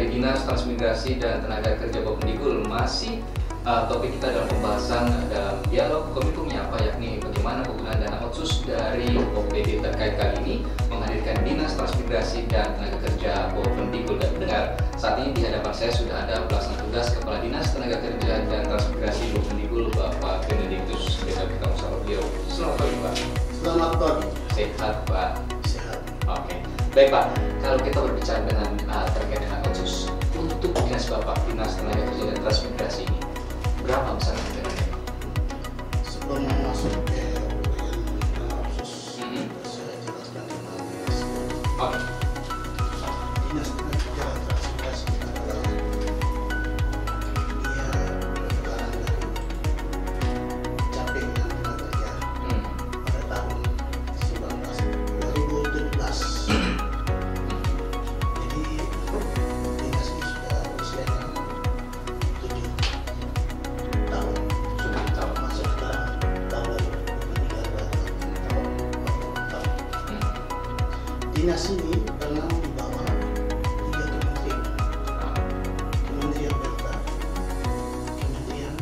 dari Dinas Transmigrasi dan Tenaga Kerja Bapendikbud. Masih topik kita dalam pembahasan dalam dialog Kominfo apa, yakni bagaimana penggunaan dana otsus dari OPD terkait kali ini menghadirkan Dinas Transmigrasi dan Tenaga Kerja Bapendikbud. Dan pendengar, saat ini di hadapan saya sudah ada pelaksana tugas Kepala Dinas Tenaga Kerja dan Transmigrasi Bapendikbud, Bapak Benediktus Beka Musarobio. Selamat pagi, Pak. Selamat pagi. Sehat, Pak? Sehat. Oke. Baik, Pak. Kalau kita berbicara dengan terkait dengan otsus untuk dinas Bapak, Dinas Tenaga Kerja dan Transmigrasi ini, berapa besar anggarannya? Sebelum masuk ke bagian otsus, saya jelaskan tentang dinas. Oke. Dinas Tenaga Kerja dan Transmigrasi adalah dia penyelenggaraan dari capim dan tenaga kerja pada tahun 2017. Jadi dinas ini sudah usianya 7 tahun. Sudah tahu. Masuk dalam tahun 2023 tahun. Dinas ini bernaung di bawah 3 kementerian. Kementerian Delta, Kementerian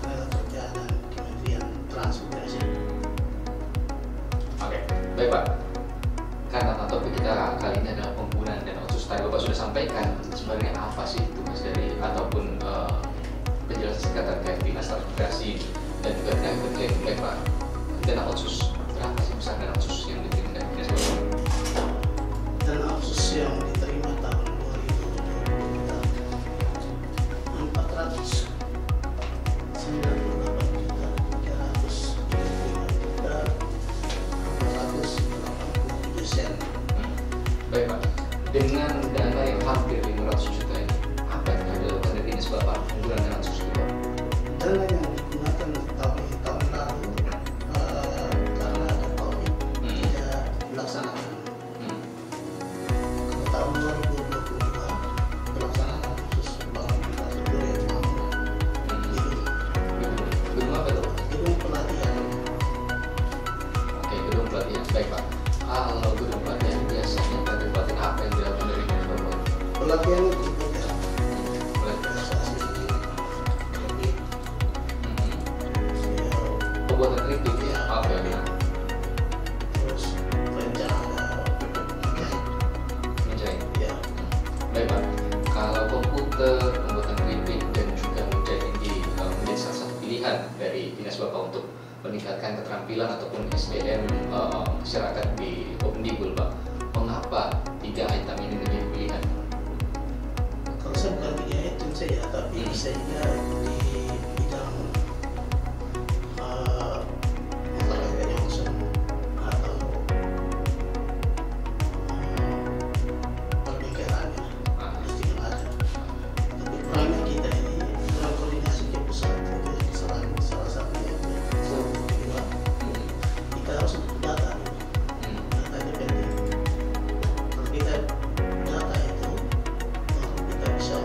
Tenaga Kerja, dan Kementerian Transmigrasi. Oke. Baik, Pak. Karena topik kita kali ini adalah penggunaan dana otsus. Tadi Bapak sudah sampaikan sebenarnya apa sih tugas dari ataupun penjelasan singkat terkait Dinas Transmigrasi dan juga tenaga kerja yang baik, Pak. Dana otsus berapa sih besar dana otsus yang diterima dari Dinas Bapak? Dan otsus yang diterima tahun 498.380.480 sen. Baik, Pak. Dengan dana yang hampir 500 juta ini, apa yang akan dilakukan dari Dinas Bapak penggunaan dana otsus itu, Pak? Dana yang digunakan tahun lalu karena ada COVID tidak dilaksanakan. Ke tahun 2022 pelaksanaan khusus pembangunan infrastruktur yang aman Gedung apa itu, Pak? gedung pelatihan. Oke, gedung pelatihan. Baik, Pak. Kalau gedung pelatihan biasanya pelatihan apa yang dilakukan dari Dinas Bapak? Pelatihan itu berbeda. Pelatihan. Realisasi kredit, Pembuatan kritik ya? Oke, oke. terus rencana menjahit. Menjahit. Ya, Baik, Pak. Kalau komputer, pembuatan kritik dan juga menjahit ini menjadi salah satu pilihan dari Dinas Bapak untuk meningkatkan keterampilan ataupun SDM masyarakat di Bapendikbud, Pak. Mengapa 3 item ini menjadi pilihan? kalau saya bukan tidak hitung saja, tapi sehingga di bidang olahraga Johnson atau perbengkelannya mesti ada. Tapi perannya kita ini dalam koordinasi ke pusat itu salah satunya itu kedua kita harus untuk data. Data itu penting. Kalau kita data itu kita bisa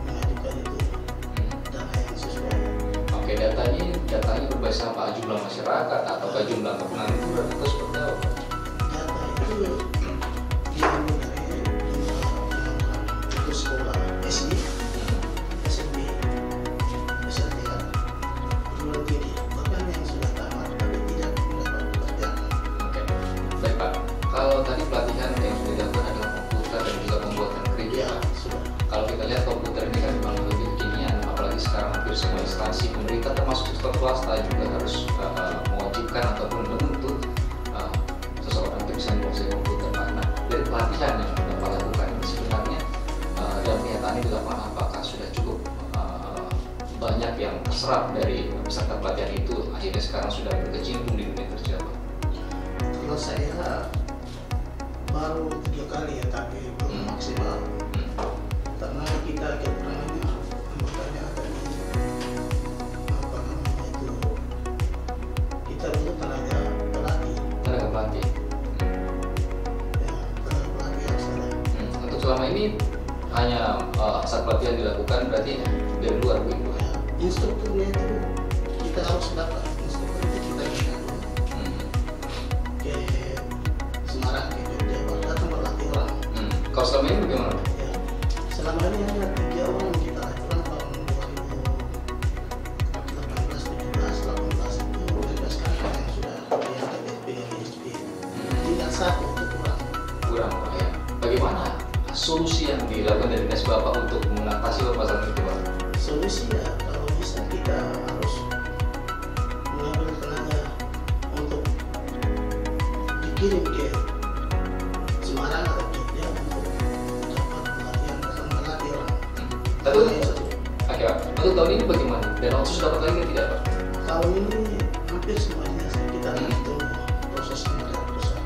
mengajukan itu dana yang sesuai. Oke, datanya berbasis apa? Jumlah masyarakat ataukah jumlah kepenangan itu atau seperti apa? Data itu diambil dari itu sekolah SD, SMP, SMK, perguruan tinggi, bahkan yang sudah tamat tapi tidak mendapat pekerjaan. Oke, baik, Pak. Kalau tadi pelatihan yang sudah dilakukan adalah komputer dan juga pembuatan kritik, Ya, Pak. sudah. Kalau kita lihat komputer ini kan memang lebih kekinian, apalagi sekarang hampir semua instansi pemerintah termasuk sektor swasta juga harus mewajibkan ataupun menuntut seseorang itu bisa menguasai komputer, Pak. Nah, dari pelatihan yang Bapak lakukan ini sebenarnya dalam kenyataannya di lapangan apakah sudah cukup banyak yang terserap dari peserta pelatihan itu akhirnya sekarang sudah berkecimpung di dunia kerja, Pak? Kalau saya baru 3 kali ya, tapi belum maksimal karena kita kekurangannya anggotanya ada di apa namanya itu, kita butuh tenaga pelatih. Tenaga pelatih. Ya, tenaga pelatih harus ada. Untuk selama ini hanya saat pelatihan dilakukan berarti dari luar begitu. Ya, instrukturnya itu kita harus dapat. Instruktur itu kita ingat ke Semarang, ke Jogja, datang berlatih orang. Kalau selama ini bagaimana? ini hanya 3 orang kita ajukan tahun 2018, 17, 18 itu mereka sekarang yang sudah diangkat SPG. Tinggal satu itu kurang. Kurang Pak ya. Bagaimana solusi yang dilakukan dari Dinas Bapak untuk mengatasi permasalahan itu Pak? Solusi ya kalau bisa kita harus mengambil tenaga untuk dikirim ke Semarang atau Jogja untuk dapat pelatihan atau melatih orang. Tapi oke Pak, untuk tahun ini bagaimana? Dan otsus dapat lagi tidak Pak? Tahun ini hampir semuanya kita hitung prosesnya dari pusat.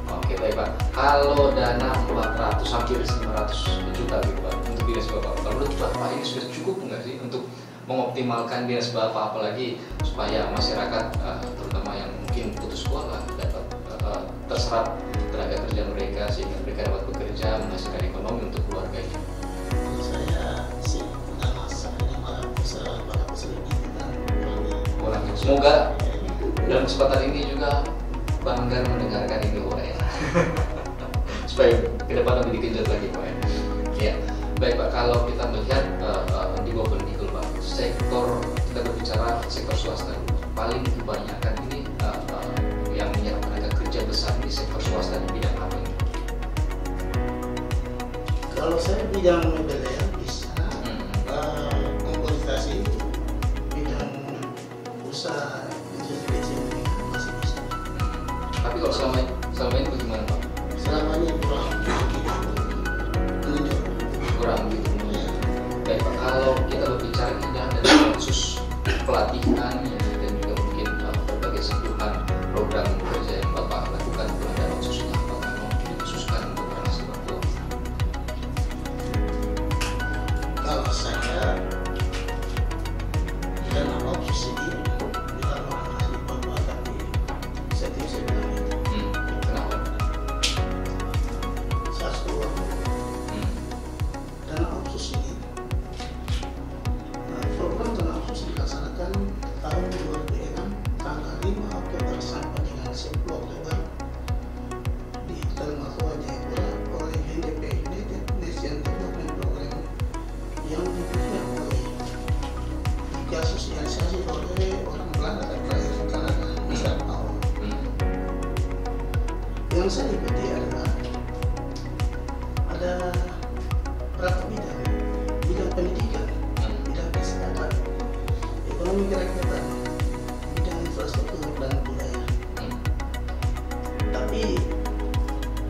Oke baik Pak. Kalau dana 400 hampir 500 juta gitu Pak untuk Dinas Bapak, menurut Bapak ini sudah cukup nggak sih untuk mengoptimalkan Dinas Bapak, apalagi supaya masyarakat terutama yang mungkin putus sekolah dapat terserap tenaga kerja mereka sehingga mereka dapat bekerja menghasilkan ekonomi untuk keluarganya. Menurut saya sih nggak masalah, malah bisa kita Kurang. Semoga dalam kesempatan ini juga Banggar mendengarkan ini Pak ya. Supaya ke depan lebih dikejar lagi Pak ya. Ya, baik Pak, kalau kita melihat di bawah Eagle Pak, sektor kita berbicara sektor swasta dulu. Paling kebanyakan ini yang menyerap tenaga kerja besar di sektor swasta di bidang apa ini? Kalau saya bidang mebel ya bisa, kompositasi, bidang usaha kecil masih bisa. Tapi kalau selama ini bagaimana Pak? Selama ini kurang menunjuk. Kurang gitu. Baik Pak, kalau kita berbicara ini dari khusus pelatihan ya, dan juga mungkin berbagai sentuhan program kerja yang Bapak lakukan dan khususnya apakah memang dikhususkan untuk orang asli Papua? Kalau saya dalam opsi ini bukan orang asli Papua, tapi setiap saya bilang itu Kenapa? satu dalam opsi ini program dalam opsi dilaksanakan tahun 2006 tanggal 5 Oktober sampai dengan 10 Oktober di Hotel Mahkota Jayapura oleh NDP United Nation Development Program yang diberikan oleh diasosialisasi oleh orang Belanda terkait Kanada besar tahun. Yang saya ikuti adalah ada berapa bidang pendidikan, bidang kesehatan, ekonomi kerakyatan, bidang infrastruktur dan budaya. Tapi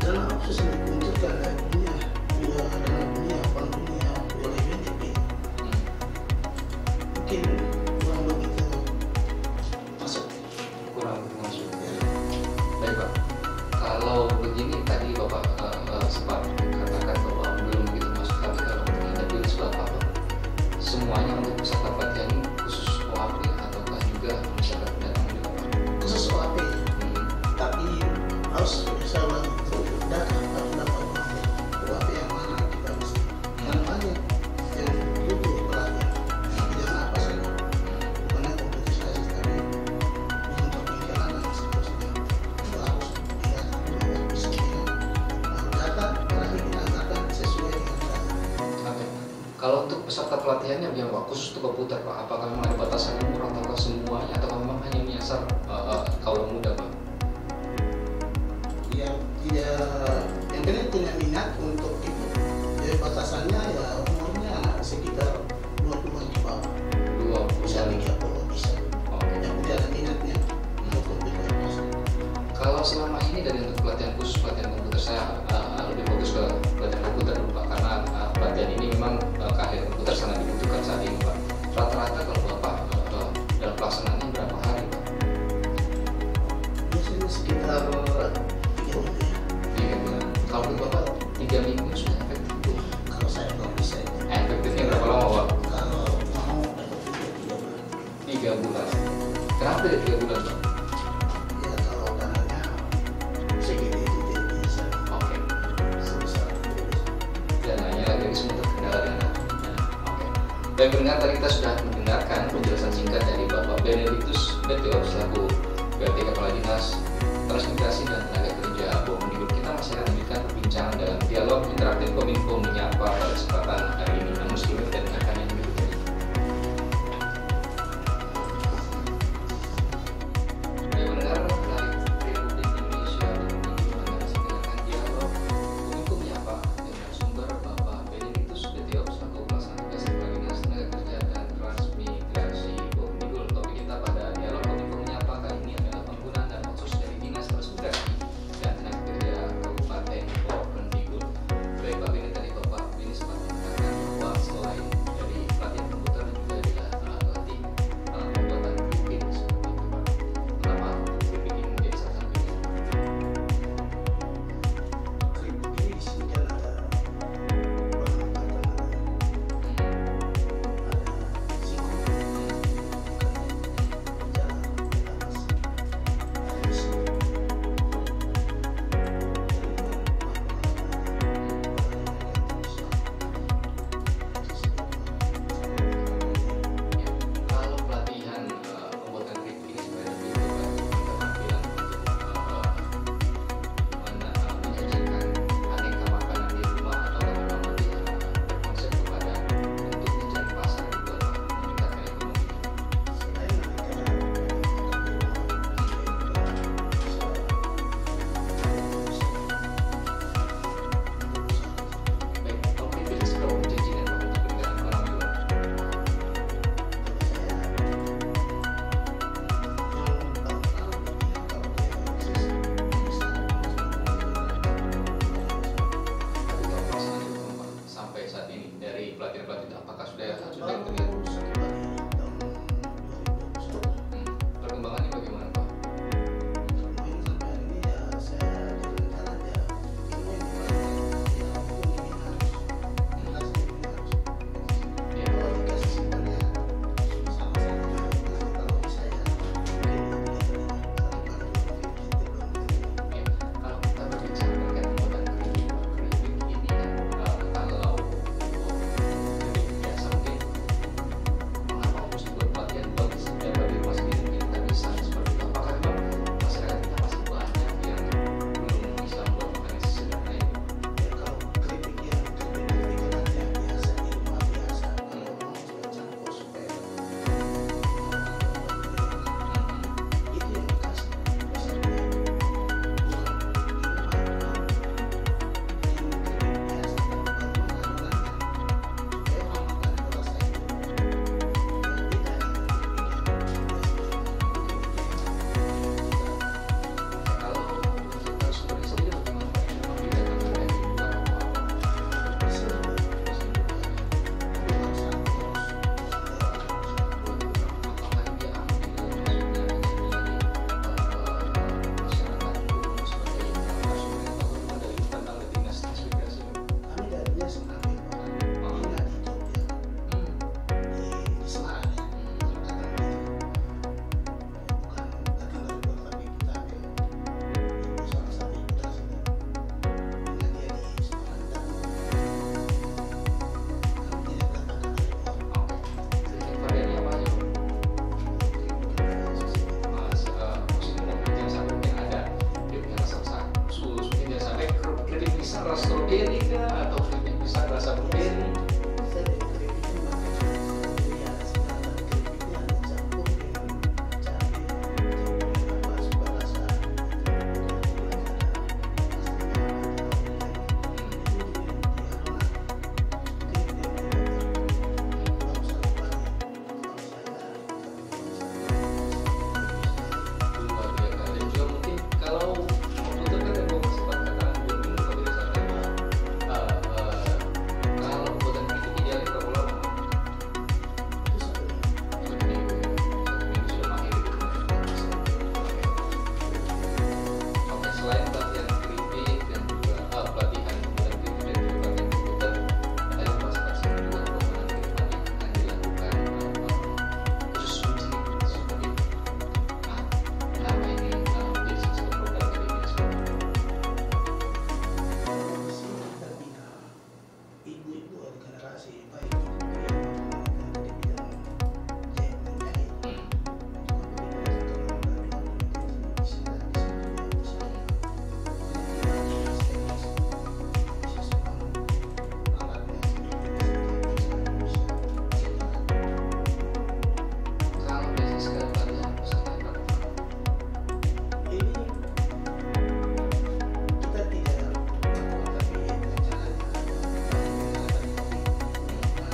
dalam opsi yang dikuncurkan dari dunia, dalam dunia dunia oleh UNDP, mungkin kurang begitu masuk. Kurang masuk. Baik Pak, kalau begini tadi Bapak sempat katakan bahwa belum begitu masuk, tapi kalau kita pilih Bapak semuanya untuk peserta pelatihan ini khusus OAP ataukah juga masyarakat pendatang juga Pak? Khusus OAP, tapi harus bisa itu data harus dapat OAP yang mana kita bisa yang banyak yang butuh pelatihan bidang apa saja, bukannya komputerisasi tapi bidang perpindahan dan seterusnya itu harus bisa data terakhir kita anggarkan sesuai dengan data. Oke. Kalau untuk peserta pelatihannya yang Pak khusus untuk komputer Pak, apakah memang ada batasan umur ataukah semuanya atau memang hanya menyasar kaum muda Pak? Yang benar punya minat untuk itu, jadi batasannya ya umurnya sekitar 20-an di bawah, 20 bisa 30 bisa. Oke. Yang tidak ada minatnya untuk komputer. Kalau selama ini dari untuk pelatihan khusus pelatihan komputer saya lebih fokus ke pelatihan komputer dulu Pak, karena pelatihan ini memang keahlian komputer sangat dibutuhkan saat ini Pak. Rata-rata kalau Bapak dalam pelaksanaannya berapa hari Pak? Biasanya sekitar 3 minggu ya. 3 bulan. Kalau untuk Bapak 3 minggu sudah efektif belum? Kalau saya belum bisa itu. Efektifnya berapa lama Pak? Kalau mau dapat 3 bulan. 3 bulan. Kenapa dari 3 bulan Pak? Ya kalau dananya segini itu tidak bisa. Oke. Sebesar itu bisa. Dananya lagi semua terkendala dana. Oke. Baik pendengar, tadi kita sudah mendengarkan penjelasan singkat dari Bapak Benedictus Betio selaku PLT Kepala Dinas Transmigrasi dan Tenaga Kerja Bawah Mendikbud. Kita masih akan lanjutkan perbincangan dalam dialog interaktif Kominfo menyapa pada kesempatan hari pelatihan-pelatihan apakah sudah terlihat? Baru satu kali tahun 2021. Perkembangannya bagaimana Pak? Main sampai hari ini ya saya jalan-jalan ya ilmu yang dimana ya ampun ini harus Ya. kalau dikasih simpannya sama-sama kalau bisa ya mungkin Ya, kalau kita berbicara terkait modal kritik ini kan kalau kritik biasa mungkin mengapa mesti buat pelatihan bagi rumah sendiri mungkin kita bisa seperti itu. Apakah memang masyarakat kita masih banyak yang belum bisa membuat makanan sesederhana ini? ya kalau kritik yang biasa di rumah biasa kalau mau sudah campur supaya itu yang dikasih dasarnya bukan di rumah yang kritik biasa bagaimana supaya orang makan merasa itu Kalau untuk narasumbernya sendiri bagaimana Pak? Memang didatangkan dari luar atau apa? Apakah dia ambil maksudnya dari masyarakat umum seperti narasumber atau memang dari tentang dari dinas transmigrasi? kami darinya sebenarnya tinggal di Jogja di Semarang ya katakan begitu bukan datang dari luar tapi kita ambil itu salah satu imigrasinya tinggal dia di Semarang dan kami tidak datangkan dari luar Kritik variannya apa aja Pak? Mungkin jangan sampai mungkin ada dia punya rasa sus, mungkin jangan sampai kritik pisang rasa stroberi kah atau kritik pisang rasa blueberry? saya dari keripiknya makan jadi ada sebenarnya keripiknya ada campur dengan cabai campur apa supaya rasa Luar biasa. Dan juga mungkin kalau waktu itu kan aku sempat katakan 2 minggu kalau tidak salah Pak, kalau buatan kritik idealnya berapa lama? Satu minggu ya. 1 minggu sudah mahir gitu. Oke, selain pelatihan kritik dan juga pelatihan pembuatan kritik dan juga pelatihan komputer, ada yang bahas-bahas juga program kedepan yang akan dilakukan khusus menjadi seperti itu. Nah, kenapa ini menjadi salah satu program dari dinas perhubungan? Ibu itu ada generasi baik yang di bidang jahit menjahit Kalau biasanya sekali pelatihan pusatnya berapa? ini kita tidak tapi rencananya ada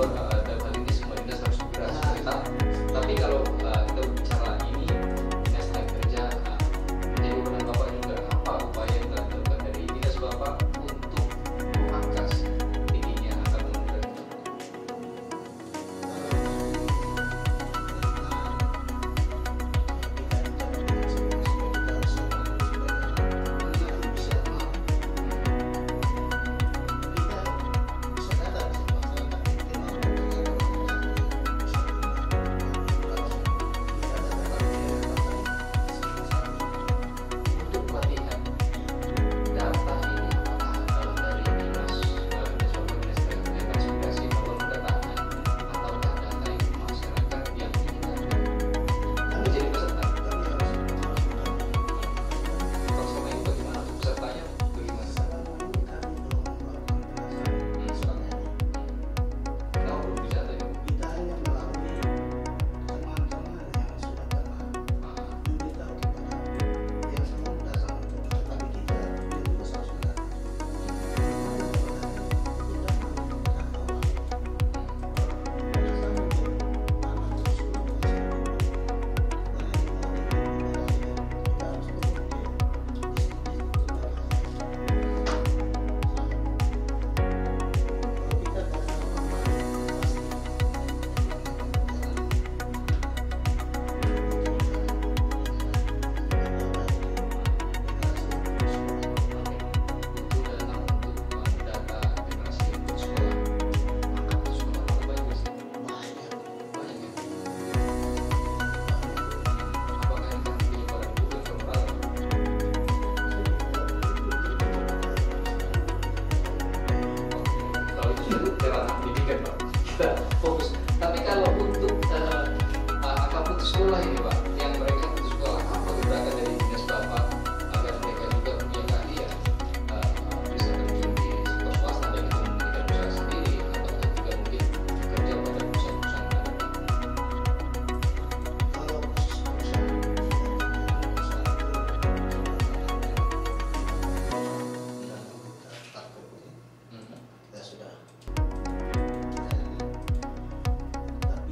dalam hal ini semua dinas harus segera cerita. Tapi kalau kita berbicara ini dinas tenaga kerja, jadi benar Bapak juga apa upaya yang telah dilakukan dari dinas Bapak untuk memangkas tingginya angka pengangguran itu? Untuk pelatihan data ini apakah dari dinas Bapak dinas transmigrasi atau pendataan atau data itu masyarakat yang kita menjadi peserta? Kalau selama ini bagaimana untuk pesertanya? Bagaimana? Kalau belum bisa tadi. Kita hanya melalui teman-teman yang sudah pernah diberitahu kepada yang semua datang untuk tapi kita juga harus datang. Untuk data generasi yang putus sekolah, angka putus sekolah berapa banyak sih? Banyak ya. Apakah ini kan penyebaran itu informal? Kalau itu sudah ranah pendidikan Pak, kita fokus. Tapi kalau untuk angka putus sekolah ini Pak, yang mereka putus sekolah, apa gebrakan dari dinas Bapak agar mereka juga punya keahlian bisa terjun di sektor swasta dan itu mendirikan usaha sendiri atau juga mungkin kerja pada perusahaan-perusahaan yang ada? Kalau khusus kita sudah. Tapi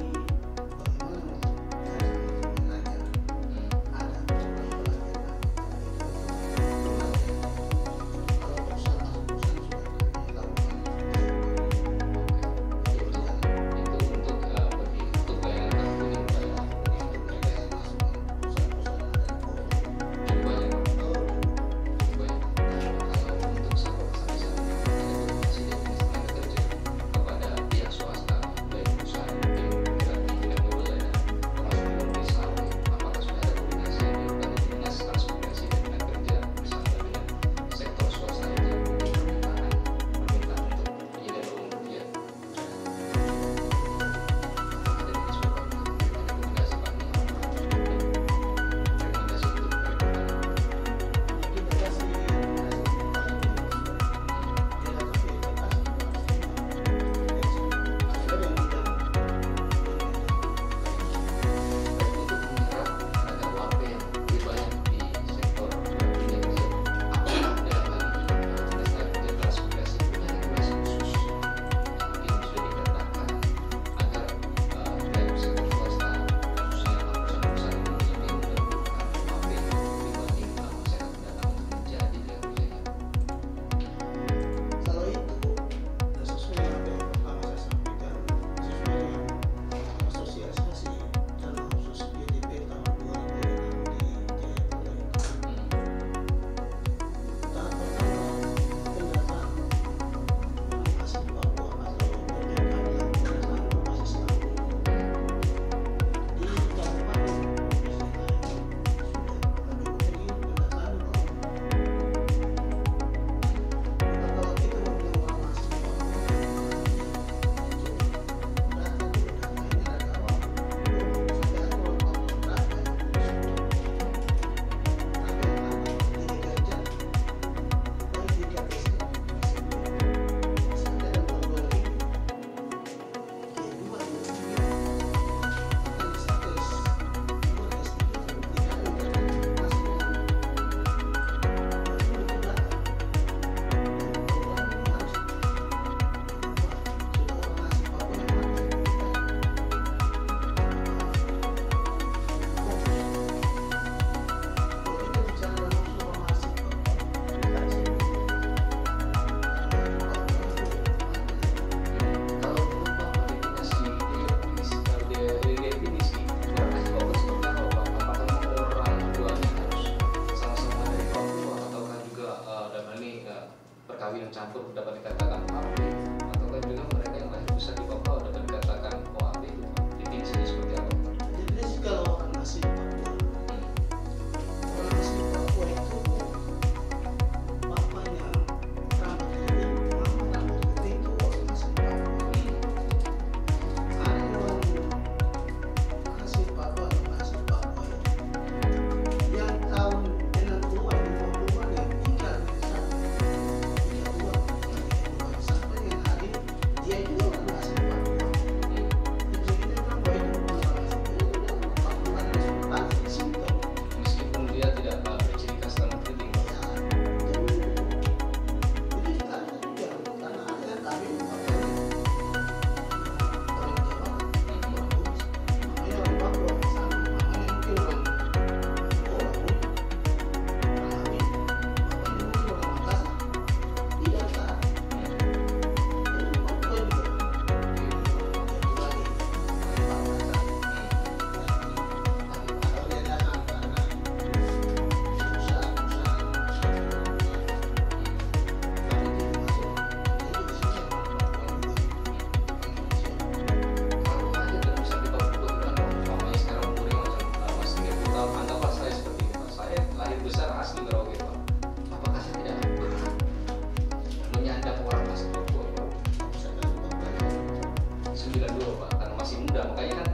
92 Pak, karena masih muda, makanya kan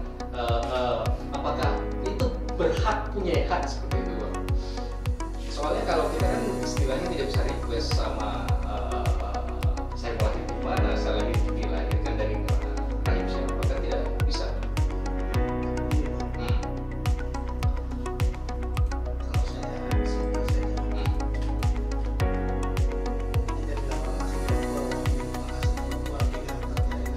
apakah itu berhak punya hak seperti itu Pak? Soalnya kalau kita kan istilahnya tidak bisa request sama saya lahir di mana, saya dilahirkan dari mana, rahim siapa, kan tidak bisa. Kalau saya simpel saja, tidak bilang makasih keluarga, kita terjadi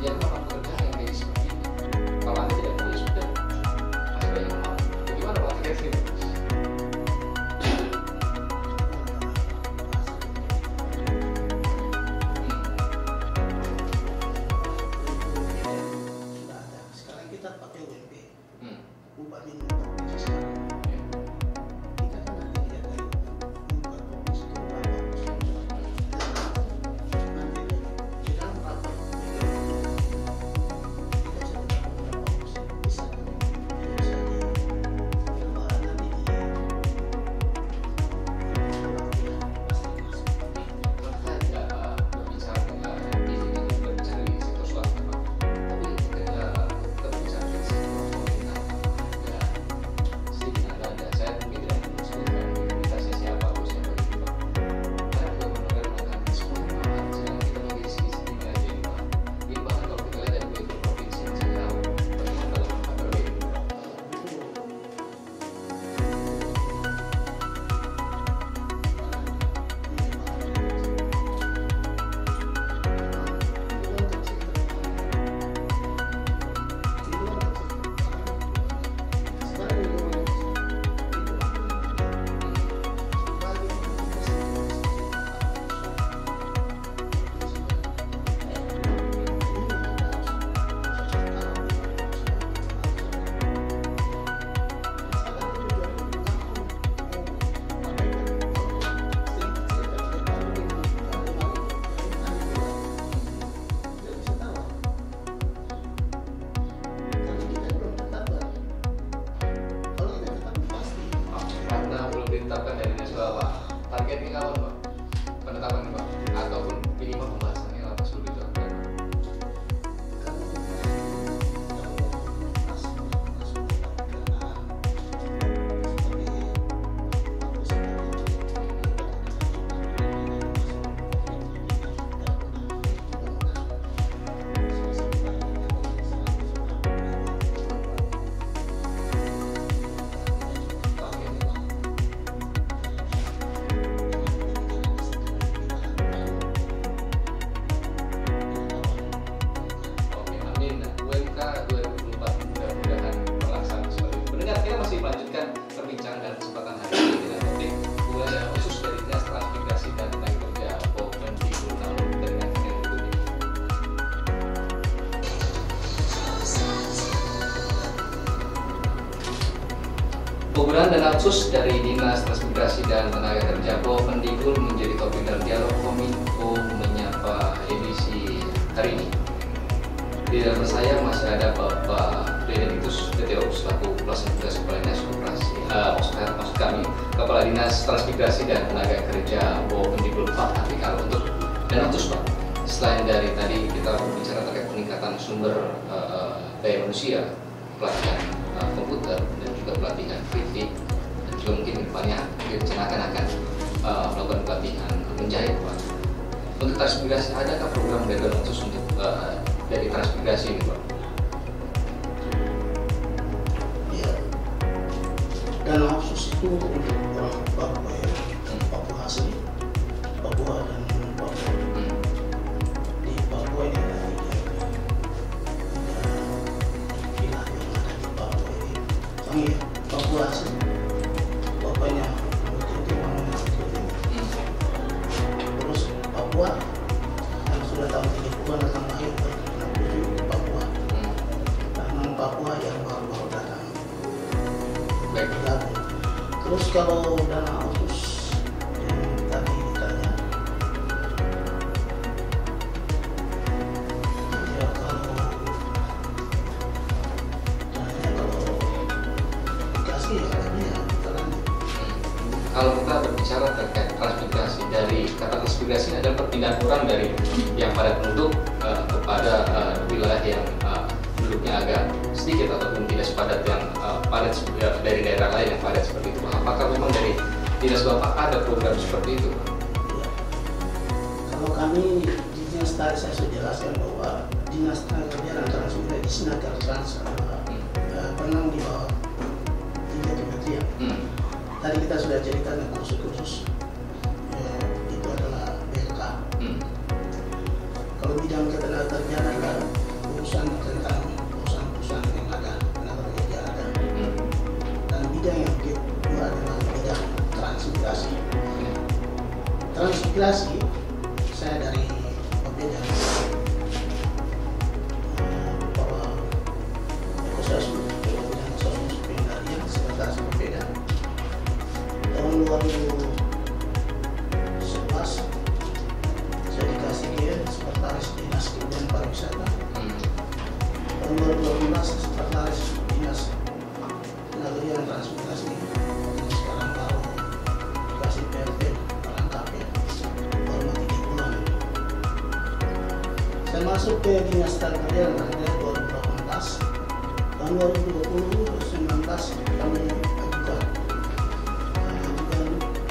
menyediakan lapangan pekerjaan yang kayak seperti ini. Kalau Anda tidak punya, sudah masih banyak yang mau. Bagaimana Pak terkait ini? Sudah ada. Sekarang kita pakai UMP. Upah minimum provinsi sekarang. Kita kan ada lihat dari upah provinsi itu berapa. Nanti di dalam rapat kita bisa dapat berapa persen. Bisa kan? Tidak bisa di lebaran nanti di Saya berbicara di sini berbicara di sektor swasta, Pak. Tapi ketika kita berbicara di sektor pemerintah, ya sedikit ada. Saya mungkin tidak menyebutkan identitasnya siapa atau siapa itu, Pak. Karena juga benar-benar mekanisme sekarang kita bagi sedikit aja ini, Pak. Ini bahkan kalau kita lihat dari beberapa provinsi yang saya tahu, bagaimana dalam KPB ini, Pak. Karena belum ditetapkan dari dinas Bapak, targetnya kapan Pak? Penetapan Pak? Ataupun minimal pembahasannya apa sulit dilakukan? Oke, amin. UMK 2024 mudah-mudahan terlaksana seperti itu. Pendengar, kita masih melanjutkan perbincangan dan kesempatan hari ini dengan topik Bulan Dana Khusus dari Dinas Transmigrasi dan Tenaga Kerja Provinsi Lalu dengan yang berikut ini. Penggunaan dana khusus dari Dinas Transmigrasi dan Tenaga Kerja Mendikbud menjadi topik dalam dialog Kominfo menyapa edisi hari ini. Di dalam saya masih ada Bapak Benediktus PTO selaku pelaksana tugas Kepala Dinas Koperasi, maksud kami Kepala Dinas Transmigrasi dan Tenaga Kerja Mendikbud Pak. Tapi kalau untuk dana khusus Pak, selain dari tadi kita berbicara terkait peningkatan sumber daya manusia, pelatihan komputer dan juga pelatihan kritik, dan juga mungkin depannya direncanakan akan melakukan pelatihan menjahit Pak. Untuk transmigrasi, adakah program dana khusus untuk dari transmigrasi ini Pak? Ya, dana khusus itu untuk orang Papua ya, Papua asli, Papua dan Papua. Di Papua ini ada tiga wilayah yang ada di Papua ini. Kami Papua asli, Papuanya itu mana terus Papua yang sudah tahun 30-an datang lahir menuju Papua. Dan Papua yang baru-baru datang. Baik. Bergabung. Terus kalau dana khusus yang tadi ditanya, ya kalau dikasih ya katanya jalan. Kalau kita berbicara terkait transmigrasi, dari kata transmigrasi ini adalah perpindahan orang dari yang padat penduduk kepada wilayah yang penduduknya agak sedikit ataupun tidak sepadat yang padat dari daerah lain yang padat seperti itu. Apakah memang dari dinas Bapak ada program seperti itu? Ya. Kalau kami di dinas tadi saya sudah jelaskan bahwa dinas tenaga kerja dan transmigrasi di Sinagar Trans pernah di bawah 3 kementerian. Tadi kita sudah ceritakan kursus-kursus itu adalah BLK. Kalau bidang ketenaga kerjaan adalah ke Dinas Tenaga Kerja dan Transmigrasi 2018. Tahun 2020-2019 kami ajukan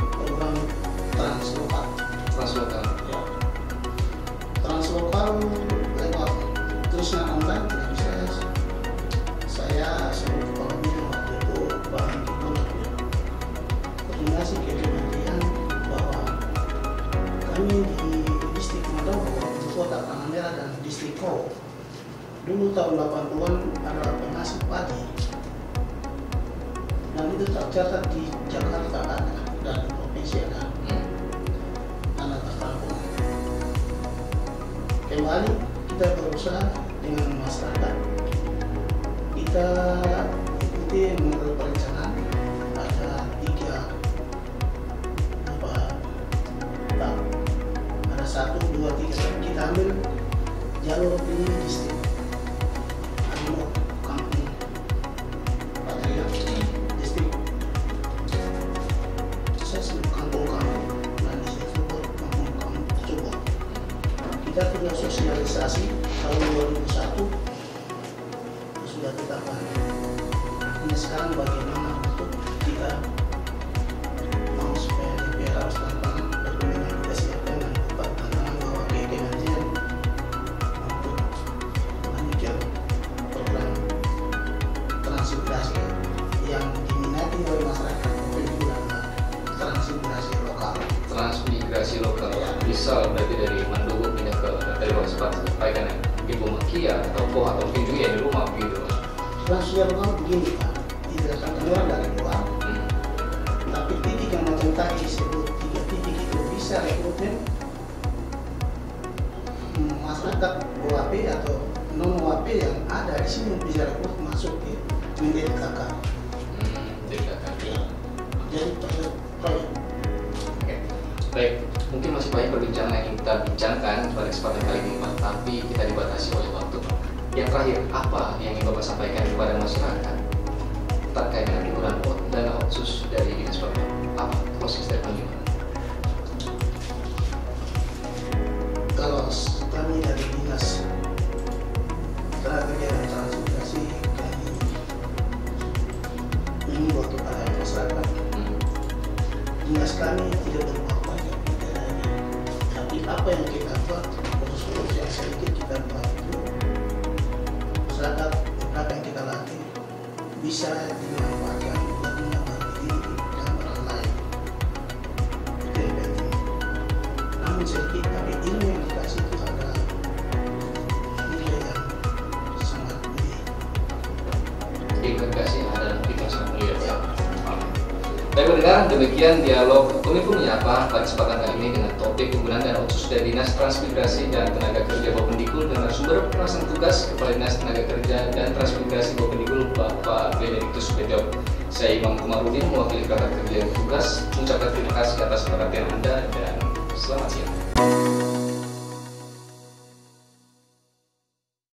program translokal. Translokal. Ya. Translokal lewat tulisan online tidak bisa. Saya sebagai kepalanya waktu itu Bang Kito koordinasi ke kementerian bahwa kami di distrik Madau, Kota Tanah Merah dan distrik Kolo dulu tahun 80-an adalah penghasil padi dan itu tercatat di Jakarta ada dan di provinsi ada anak terkampung. Kembali kita berusaha dengan masyarakat, kita ikuti menurut perencanaan ada 3 tahap, ada 1, 2, 3, kita ambil jalur di distrik Adino Kampung Patria distrik saya sebut kampung dan di situ kampung Cubur. Kita punya sosialisasi tahun 2001 sudah ditetapkan. Ini sekarang bagaimana untuk kita mau supaya DPR harus tantangan bagaimana kita siapkan dan dapat tantangan bahwa ke kementerian untuk melanjutkan program transmigrasi yang diminati oleh masyarakat menggunakan transmigrasi lokal. Transmigrasi lokal. Misal berarti dari Mandowo pindah ke dari Bapak sampaikan ya, Ibu Makia atau Poh atau mungkin juga yang di rumah begitu. Transmigrasi lokal begini Pak, tidak akan keluar dari luar, tapi titik yang macam tadi disebut 3 titik itu bisa rekrutmen masyarakat OAP atau non OAP yang ada di sini bisa rekrut masuk ke menjadi kakak. Jadi proyek. Oke. Baik, mungkin masih banyak perbincangan yang kita bincangkan pada kesempatan kali ini Pak, tapi kita dibatasi oleh waktu. Yang terakhir, apa yang ingin Bapak sampaikan kepada masyarakat terkait dengan liburan dana otsus dari Dinas Pertanian? Apa closing statement gimana? Kalau kami dari Dinas Tenaga Kerja dan Transmigrasi kami mengimbau kepada masyarakat, dinas kami tidak berbuat banyak lagi, tapi apa yang kita buat, khusus yang sedikit kita buat itu masyarakat apa yang kita latih bisa dimanfaatkan buat mengembangkan diri dan orang lain. Itu yang penting. Namun sedikit tapi ilmu yang dikasih itu ada nilai yang sangat tinggi. Implikasi yang ada dalam kita sangat mulia. Ya. Baik pendengar, demikian dialog Kominfo Menyapa pada kesempatan kali ini dengan topik penggunaan dana otsus dari Dinas Transmigrasi dan Tenaga Kerja Bapendikbud dengan narasumber pelaksana tugas Kepala Dinas Tenaga Kerja dan Transmigrasi Bapendikbud Bapak Benediktus Bejo. Saya Imam Kumarudin mewakili Kepala Kerja yang tugas mengucapkan terima kasih atas perhatian Anda dan selamat siang.